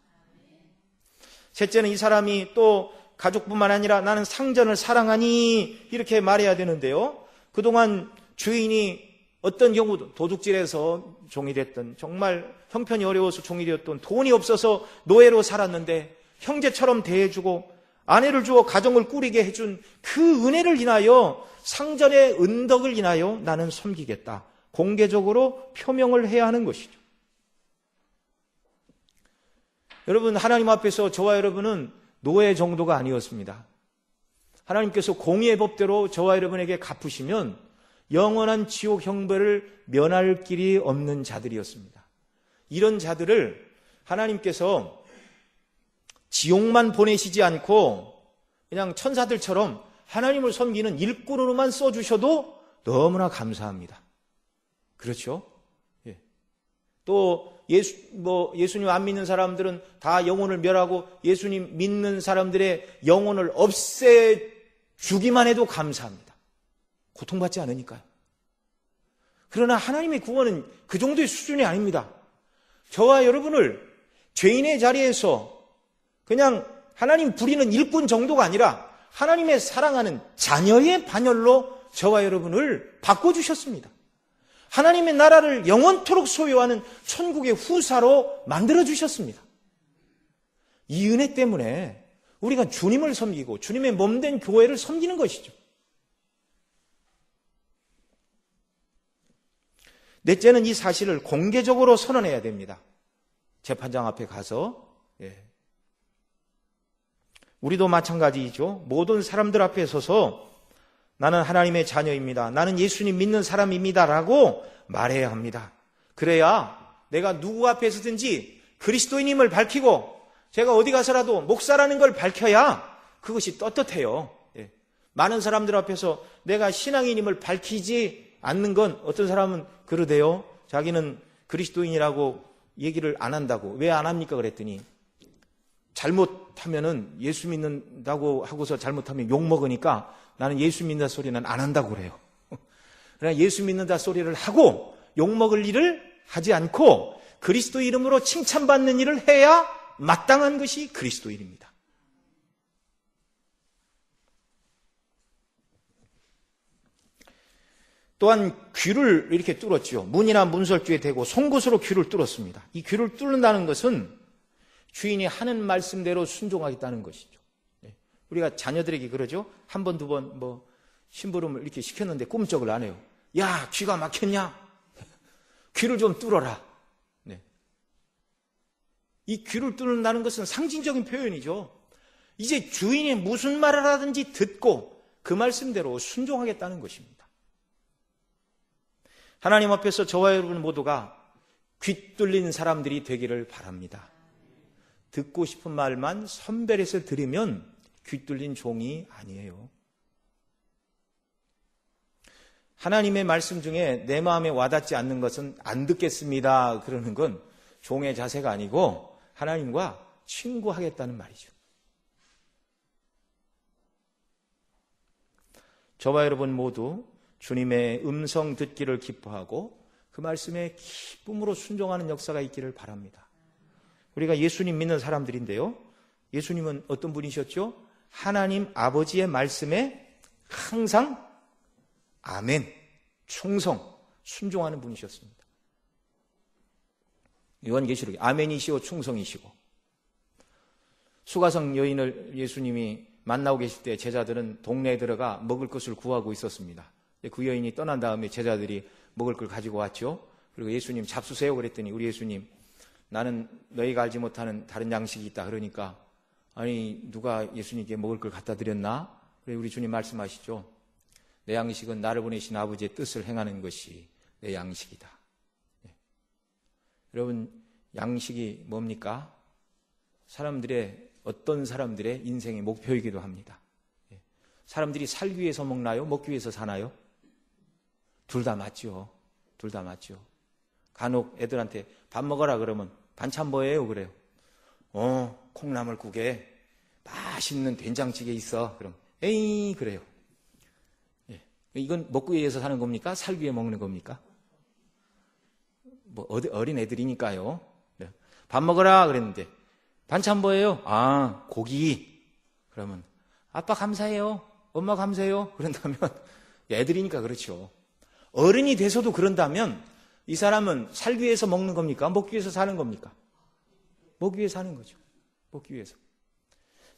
셋째는 이 사람이 또 가족뿐만 아니라 나는 상전을 사랑하니 이렇게 말해야 되는데요. 그동안 주인이 어떤 경우도 도둑질해서 종이 됐던, 정말 형편이 어려워서 종이 되었던, 돈이 없어서 노예로 살았는데 형제처럼 대해주고 아내를 주어 가정을 꾸리게 해준 그 은혜를 인하여 상전의 은덕을 인하여 나는 섬기겠다. 공개적으로 표명을 해야 하는 것이죠. 여러분, 하나님 앞에서 저와 여러분은 노예 정도가 아니었습니다. 하나님께서 공의의 법대로 저와 여러분에게 갚으시면 영원한 지옥 형벌을 면할 길이 없는 자들이었습니다. 이런 자들을 하나님께서 지옥만 보내시지 않고 그냥 천사들처럼 하나님을 섬기는 일꾼으로만 써주셔도 너무나 감사합니다. 그렇죠? 예. 또 예수님 안 믿는 사람들은 다 영혼을 멸하고 예수님 믿는 사람들의 영혼을 없애주기만 해도 감사합니다. 고통받지 않으니까요. 그러나 하나님의 구원은 그 정도의 수준이 아닙니다. 저와 여러분을 죄인의 자리에서 그냥 하나님 부리는 일꾼 정도가 아니라 하나님의 사랑하는 자녀의 반열로 저와 여러분을 바꿔주셨습니다. 하나님의 나라를 영원토록 소유하는 천국의 후사로 만들어주셨습니다. 이 은혜 때문에 우리가 주님을 섬기고 주님의 몸된 교회를 섬기는 것이죠. 넷째는 이 사실을 공개적으로 선언해야 됩니다. 재판장 앞에 가서. 우리도 마찬가지이죠. 모든 사람들 앞에 서서 나는 하나님의 자녀입니다. 나는 예수님 믿는 사람입니다. 라고 말해야 합니다. 그래야 내가 누구 앞에서든지 그리스도인임을 밝히고 제가 어디 가서라도 목사라는 걸 밝혀야 그것이 떳떳해요. 많은 사람들 앞에서 내가 신앙인임을 밝히지 않는 건 어떤 사람은 그러대요. 자기는 그리스도인이라고 얘기를 안 한다고. 왜 안 합니까? 그랬더니 잘못하면은 예수 믿는다고 하고서 잘못하면 욕먹으니까 나는 예수 믿는다 소리는 안 한다고 그래요. 그러나 예수 믿는다 소리를 하고 욕먹을 일을 하지 않고 그리스도 이름으로 칭찬받는 일을 해야 마땅한 것이 그리스도인입니다. 또한 귀를 이렇게 뚫었죠. 문이나 문설주에 대고 송곳으로 귀를 뚫었습니다. 이 귀를 뚫는다는 것은 주인이 하는 말씀대로 순종하겠다는 것이죠. 우리가 자녀들에게 그러죠. 한 번, 두 번 심부름을 이렇게 시켰는데 꼼짝을 안 해요. 야, 귀가 막혔냐? 귀를 좀 뚫어라. 이 귀를 뚫는다는 것은 상징적인 표현이죠. 이제 주인이 무슨 말을 하든지 듣고 그 말씀대로 순종하겠다는 것입니다. 하나님 앞에서 저와 여러분 모두가 귀 뚫린 사람들이 되기를 바랍니다. 듣고 싶은 말만 선별해서 들으면 귀 뚫린 종이 아니에요. 하나님의 말씀 중에 내 마음에 와닿지 않는 것은 안 듣겠습니다. 그러는 건 종의 자세가 아니고 하나님과 친구하겠다는 말이죠. 저와 여러분 모두 주님의 음성 듣기를 기뻐하고 그 말씀에 기쁨으로 순종하는 역사가 있기를 바랍니다. 우리가 예수님 믿는 사람들인데요. 예수님은 어떤 분이셨죠? 하나님 아버지의 말씀에 항상 아멘, 충성, 순종하는 분이셨습니다. 요한계시록에 아멘이시오 충성이시고. 수가성 여인을 예수님이 만나고 계실 때 제자들은 동네에 들어가 먹을 것을 구하고 있었습니다. 그 여인이 떠난 다음에 제자들이 먹을 걸 가지고 왔죠. 그리고 예수님 잡수세요 그랬더니 우리 예수님 나는 너희가 알지 못하는 다른 양식이 있다. 그러니까 아니 누가 예수님께 먹을 걸 갖다 드렸나? 그래 우리 주님 말씀하시죠. 내 양식은 나를 보내신 아버지의 뜻을 행하는 것이 내 양식이다. 여러분 양식이 뭡니까? 어떤 사람들의 인생의 목표이기도 합니다. 사람들이 살기 위해서 먹나요? 먹기 위해서 사나요? 둘 다 맞죠. 둘 다 맞죠. 간혹 애들한테 밥 먹어라 그러면 반찬 뭐예요? 그래요. 콩나물국에 맛있는 된장찌개 있어. 그럼 에이 그래요. 이건 먹기 위해서 사는 겁니까? 살기 위해 먹는 겁니까? 어린 애들이니까요. 밥 먹어라 그랬는데 반찬 뭐예요? 고기. 그러면 아빠 감사해요. 엄마 감사해요. 그런다면 애들이니까 그렇죠. 어른이 돼서도 그런다면 이 사람은 살기 위해서 먹는 겁니까? 먹기 위해서 사는 겁니까? 먹기 위해서 사는 거죠. 먹기 위해서.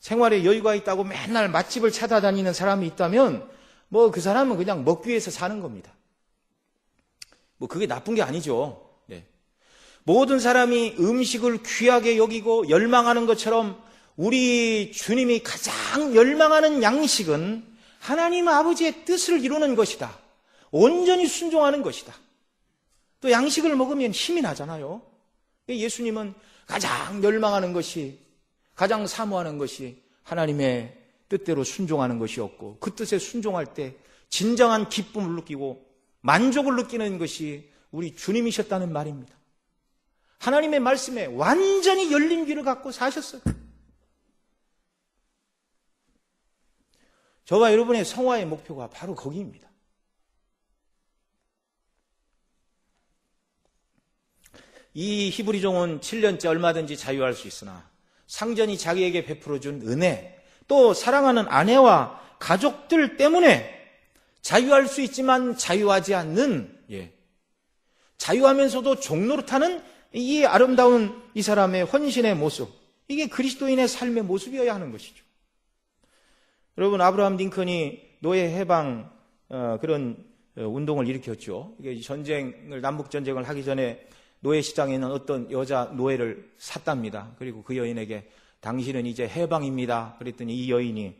생활에 여유가 있다고 맨날 맛집을 찾아다니는 사람이 있다면 그 사람은 그냥 먹기 위해서 사는 겁니다. 그게 나쁜 게 아니죠. 모든 사람이 음식을 귀하게 여기고 열망하는 것처럼 우리 주님이 가장 열망하는 양식은 하나님 아버지의 뜻을 이루는 것이다. 온전히 순종하는 것이다. 또 양식을 먹으면 힘이 나잖아요. 예수님은 가장 열망하는 것이, 가장 사모하는 것이 하나님의 뜻대로 순종하는 것이었고, 그 뜻에 순종할 때 진정한 기쁨을 느끼고 만족을 느끼는 것이 우리 주님이셨다는 말입니다. 하나님의 말씀에 완전히 열린 귀를 갖고 사셨어요. 저와 여러분의 성화의 목표가 바로 거기입니다. 이 히브리 종은 7년째 얼마든지 자유할 수 있으나 상전이 자기에게 베풀어준 은혜, 또 사랑하는 아내와 가족들 때문에 자유할 수 있지만 자유하지 않는, 자유하면서도 종노릇하는 이 아름다운 이 사람의 헌신의 모습, 이게 그리스도인의 삶의 모습이어야 하는 것이죠. 여러분, 아브라함 링컨이 노예 해방 그런 운동을 일으켰죠. 이게 남북 전쟁을 하기 전에 노예 시장에 있는 어떤 여자 노예를 샀답니다. 그리고 그 여인에게 당신은 이제 해방입니다. 그랬더니 이 여인이,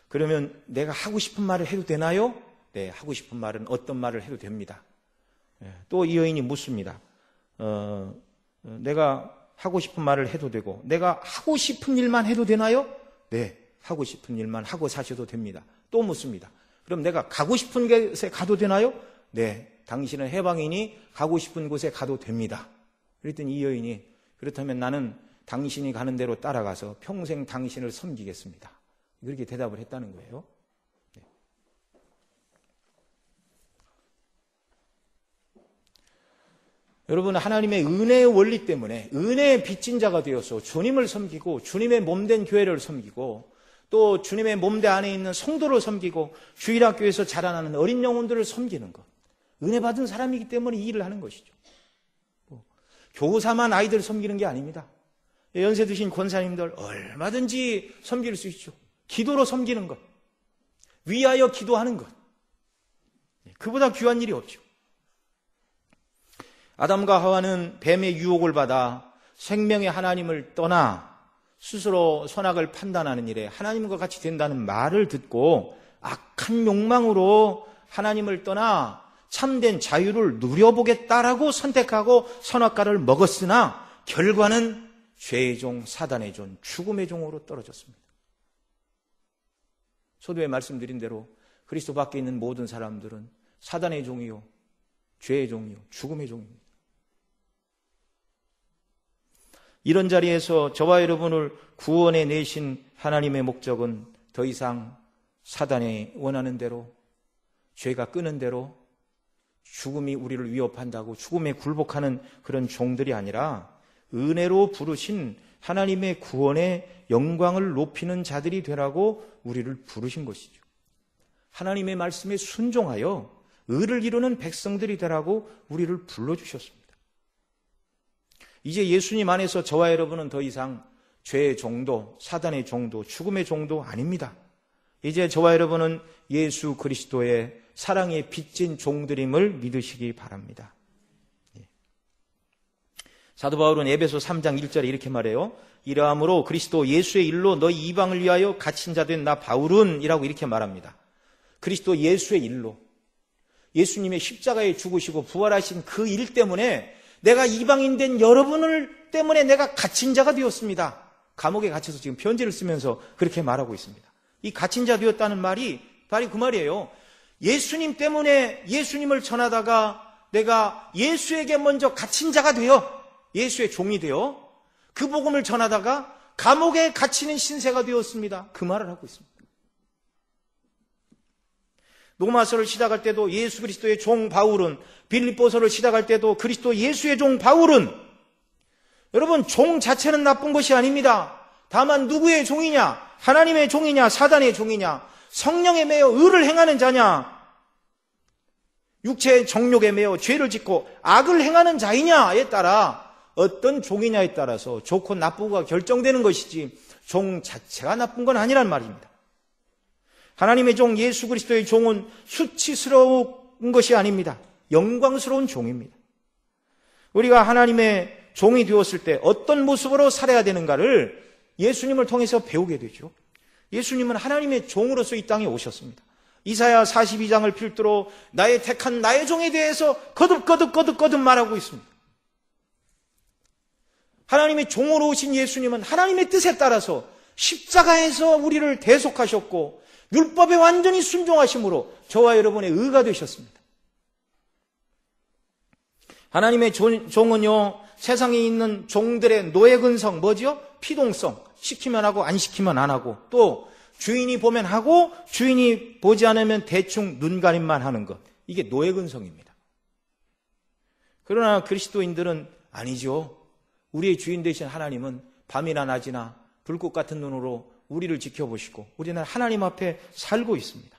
그러면 내가 하고 싶은 말을 해도 되나요? 네, 하고 싶은 말은 어떤 말을 해도 됩니다. 또 이 여인이 묻습니다. 내가 하고 싶은 말을 해도 되고 내가 하고 싶은 일만 해도 되나요? 네, 하고 싶은 일만 하고 사셔도 됩니다. 또 묻습니다. 그럼 내가 가고 싶은 곳에 가도 되나요? 네, 당신은 해방이니 가고 싶은 곳에 가도 됩니다. 그랬더니 이 여인이, 그렇다면 나는 당신이 가는 대로 따라가서 평생 당신을 섬기겠습니다. 그렇게 대답을 했다는 거예요. 네. 여러분, 하나님의 은혜의 원리 때문에 은혜의 빚진 자가 되어서 주님을 섬기고 주님의 몸된 교회를 섬기고 또 주님의 몸대 안에 있는 성도를 섬기고 주일학교에서 자라나는 어린 영혼들을 섬기는 것, 은혜 받은 사람이기 때문에 이 일을 하는 것이죠. 교사만 아이들 섬기는 게 아닙니다. 연세 드신 권사님들 얼마든지 섬길 수 있죠. 기도로 섬기는 것, 위하여 기도하는 것, 그보다 귀한 일이 없죠. 아담과 하와는 뱀의 유혹을 받아 생명의 하나님을 떠나 스스로 선악을 판단하는 일에 하나님과 같이 된다는 말을 듣고 악한 욕망으로 하나님을 떠나 참된 자유를 누려보겠다라고 선택하고 선악과를 먹었으나 결과는 죄의 종, 사단의 종, 죽음의 종으로 떨어졌습니다. 소도에 말씀드린 대로 그리스도 밖에 있는 모든 사람들은 사단의 종이요, 죄의 종이요, 죽음의 종입니다. 이런 자리에서 저와 여러분을 구원해 내신 하나님의 목적은 더 이상 사단이 원하는 대로, 죄가 끄는 대로 죽음이 우리를 위협한다고 죽음에 굴복하는 그런 종들이 아니라 은혜로 부르신 하나님의 구원의 영광을 높이는 자들이 되라고 우리를 부르신 것이죠. 하나님의 말씀에 순종하여 의를 이루는 백성들이 되라고 우리를 불러주셨습니다. 이제 예수님 안에서 저와 여러분은 더 이상 죄의 종도, 사단의 종도, 죽음의 종도 아닙니다. 이제 저와 여러분은 예수 그리스도의 사랑에 빚진 종들임을 믿으시기 바랍니다. 사도 바울은 에베소 3장 1절에 이렇게 말해요. 이러함으로 그리스도 예수의 일로 너희 이방을 위하여 갇힌 자 된 나 바울은 이라고 이렇게 말합니다. 그리스도 예수의 일로, 예수님의 십자가에 죽으시고 부활하신 그 일 때문에 내가 이방인 된 여러분을 때문에 내가 갇힌 자가 되었습니다. 감옥에 갇혀서 지금 편지를 쓰면서 그렇게 말하고 있습니다. 이 갇힌 자 되었다는 말이 바로 그 말이에요. 예수님 때문에 예수님을 전하다가 내가 예수에게 먼저 갇힌 자가 되어 예수의 종이 되어 그 복음을 전하다가 감옥에 갇히는 신세가 되었습니다. 그 말을 하고 있습니다. 로마서를 시작할 때도 예수 그리스도의 종 바울은, 빌립보서를 시작할 때도 그리스도 예수의 종 바울은, 여러분, 종 자체는 나쁜 것이 아닙니다. 다만 누구의 종이냐? 하나님의 종이냐? 사단의 종이냐? 성령에 매여 의를 행하는 자냐? 육체의 정욕에 매여 죄를 짓고 악을 행하는 자이냐에 따라 어떤 종이냐에 따라서 좋고 나쁘고가 결정되는 것이지 종 자체가 나쁜 건 아니란 말입니다. 하나님의 종 예수 그리스도의 종은 수치스러운 것이 아닙니다. 영광스러운 종입니다. 우리가 하나님의 종이 되었을 때 어떤 모습으로 살아야 되는가를 예수님을 통해서 배우게 되죠. 예수님은 하나님의 종으로서 이 땅에 오셨습니다. 이사야 42장을 필두로 나의 택한 나의 종에 대해서 거듭 말하고 있습니다. 하나님의 종으로 오신 예수님은 하나님의 뜻에 따라서 십자가에서 우리를 대속하셨고 율법에 완전히 순종하심으로 저와 여러분의 의가 되셨습니다. 하나님의 종은요, 세상에 있는 종들의 노예근성, 뭐죠? 피동성. 시키면 하고 안 시키면 안 하고, 또 주인이 보면 하고 주인이 보지 않으면 대충 눈가림만 하는 것. 이게 노예근성입니다. 그러나 그리스도인들은 아니죠. 우리의 주인 되신 하나님은 밤이나 낮이나 불꽃 같은 눈으로 우리를 지켜보시고 우리는 하나님 앞에 살고 있습니다.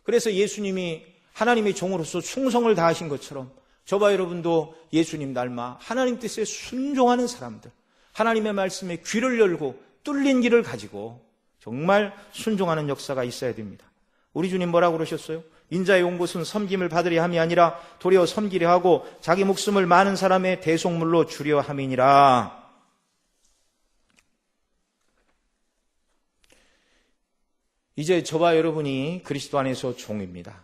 그래서 예수님이 하나님의 종으로서 충성을 다하신 것처럼 저와 여러분도 예수님 닮아 하나님 뜻에 순종하는 사람들, 하나님의 말씀에 귀를 열고 뚫린 길을 가지고 정말 순종하는 역사가 있어야 됩니다. 우리 주님 뭐라고 그러셨어요? 인자의 온 곳은 섬김을 받으려 함이 아니라 도리어 섬기려 하고 자기 목숨을 많은 사람의 대속물로 주려 함이니라. 이제 저와 여러분이 그리스도 안에서 종입니다.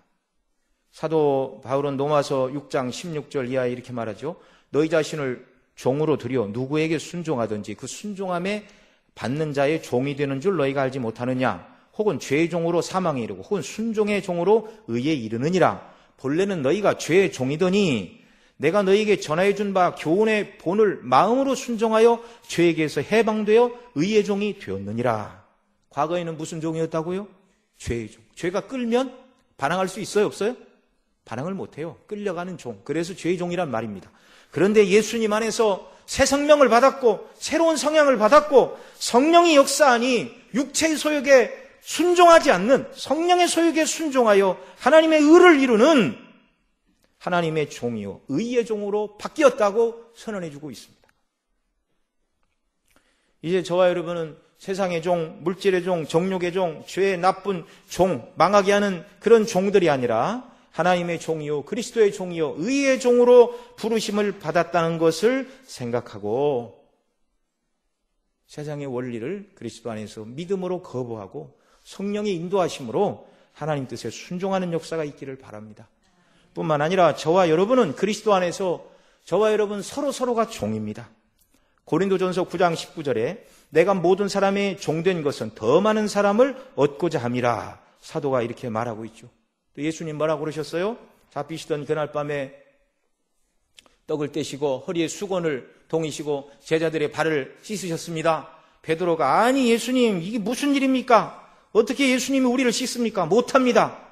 사도 바울은 로마서 6장 16절 이하에 이렇게 말하죠. 너희 자신을 종으로 들여 누구에게 순종하든지 그 순종함에 받는 자의 종이 되는 줄 너희가 알지 못하느냐. 혹은 죄의 종으로 사망에 이르고 혹은 순종의 종으로 의에 이르느니라. 본래는 너희가 죄의 종이더니 내가 너희에게 전하여 준 바 교훈의 본을 마음으로 순종하여 죄에게서 해방되어 의의 종이 되었느니라. 과거에는 무슨 종이었다고요? 죄의 종. 죄가 끌면 반항할 수 있어요? 없어요? 반항을 못해요. 끌려가는 종. 그래서 죄의 종이란 말입니다. 그런데 예수님 안에서 새 생명을 받았고 새로운 성향을 받았고 성령이 역사하니 육체의 소욕에 순종하지 않는 성령의 소욕에 순종하여 하나님의 의를 이루는 하나님의 종이요 의의 종으로 바뀌었다고 선언해주고 있습니다. 이제 저와 여러분은 세상의 종, 물질의 종, 정욕의 종, 죄의 나쁜 종, 망하게 하는 그런 종들이 아니라 하나님의 종이요 그리스도의 종이요 의의 종으로 부르심을 받았다는 것을 생각하고 세상의 원리를 그리스도 안에서 믿음으로 거부하고 성령의 인도하심으로 하나님 뜻에 순종하는 역사가 있기를 바랍니다. 뿐만 아니라 저와 여러분은 그리스도 안에서 저와 여러분 서로가 종입니다. 고린도전서 9장 19절에 내가 모든 사람의 종된 것은 더 많은 사람을 얻고자 함이라 사도가 이렇게 말하고 있죠. 또 예수님 뭐라고 그러셨어요? 잡히시던 그날 밤에 떡을 떼시고 허리에 수건을 동이시고 제자들의 발을 씻으셨습니다. 베드로가 아니 예수님 이게 무슨 일입니까? 어떻게 예수님이 우리를 씻습니까? 못합니다.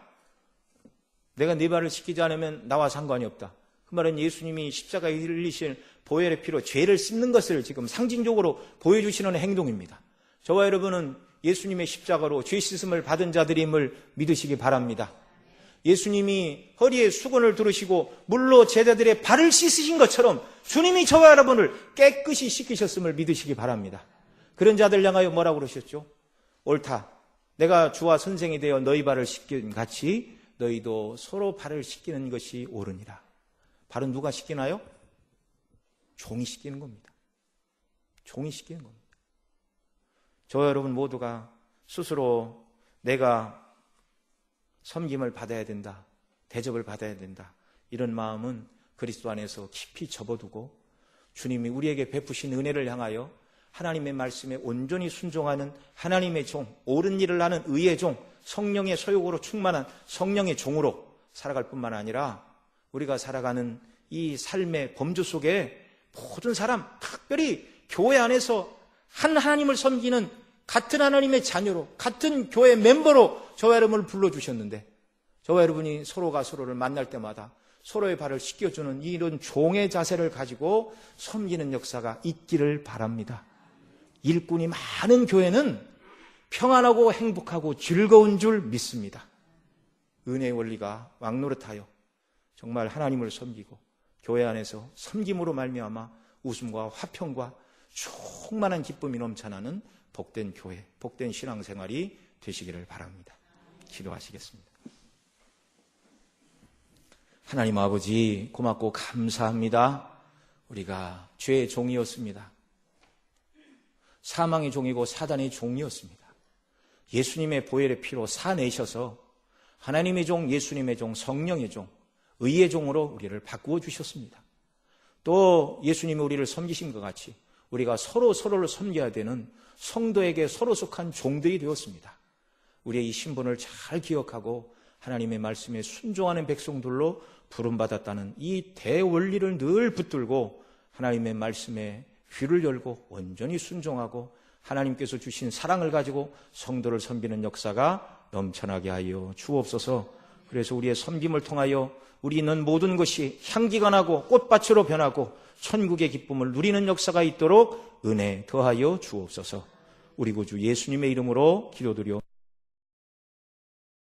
내가 네 발을 씻기지 않으면 나와 상관이 없다. 그 말은 예수님이 십자가에 흘리신 보혈의 피로 죄를 씻는 것을 지금 상징적으로 보여주시는 행동입니다. 저와 여러분은 예수님의 십자가로 죄 씻음을 받은 자들임을 믿으시기 바랍니다. 예수님이 허리에 수건을 두르시고 물로 제자들의 발을 씻으신 것처럼 주님이 저와 여러분을 깨끗이 씻기셨음을 믿으시기 바랍니다. 그런 자들 향하여 뭐라고 그러셨죠? 옳다. 내가 주와 선생이 되어 너희 발을 씻긴 같이 너희도 서로 발을 씻기는 것이 옳으니라. 발은 누가 씻기나요? 종이 씻기는 겁니다. 종이 씻기는 겁니다. 저와 여러분 모두가 스스로 내가 섬김을 받아야 된다. 대접을 받아야 된다. 이런 마음은 그리스도 안에서 깊이 접어두고 주님이 우리에게 베푸신 은혜를 향하여 하나님의 말씀에 온전히 순종하는 하나님의 종, 옳은 일을 하는 의의 종, 성령의 소욕으로 충만한 성령의 종으로 살아갈 뿐만 아니라 우리가 살아가는 이 삶의 범주 속에 모든 사람, 특별히 교회 안에서 한 하나님을 섬기는 같은 하나님의 자녀로, 같은 교회 멤버로 저와 여러분을 불러주셨는데 저와 여러분이 서로가 서로를 만날 때마다 서로의 발을 씻겨주는 이런 종의 자세를 가지고 섬기는 역사가 있기를 바랍니다. 일꾼이 많은 교회는 평안하고 행복하고 즐거운 줄 믿습니다. 은혜의 원리가 왕노릇하여 정말 하나님을 섬기고 교회 안에서 섬김으로 말미암아 웃음과 화평과 충만한 기쁨이 넘쳐나는 복된 교회, 복된 신앙생활이 되시기를 바랍니다. 기도하시겠습니다. 하나님 아버지 고맙고 감사합니다. 우리가 죄의 종이었습니다. 사망의 종이고 사단의 종이었습니다. 예수님의 보혈의 피로 사내셔서 하나님의 종, 예수님의 종, 성령의 종, 의의 종으로 우리를 바꾸어 주셨습니다. 또 예수님이 우리를 섬기신 것 같이 우리가 서로를 섬겨야 되는 성도에게 서로 속한 종들이 되었습니다. 우리의 이 신분을 잘 기억하고 하나님의 말씀에 순종하는 백성들로 부름받았다는 이 대원리를 늘 붙들고 하나님의 말씀에 귀를 열고 온전히 순종하고 하나님께서 주신 사랑을 가지고 성도를 섬기는 역사가 넘쳐나게 하여 주옵소서. 그래서 우리의 섬김을 통하여 우리는 모든 것이 향기가 나고 꽃밭으로 변하고 천국의 기쁨을 누리는 역사가 있도록 은혜 더하여 주옵소서. 우리 구주 예수님의 이름으로 기도드려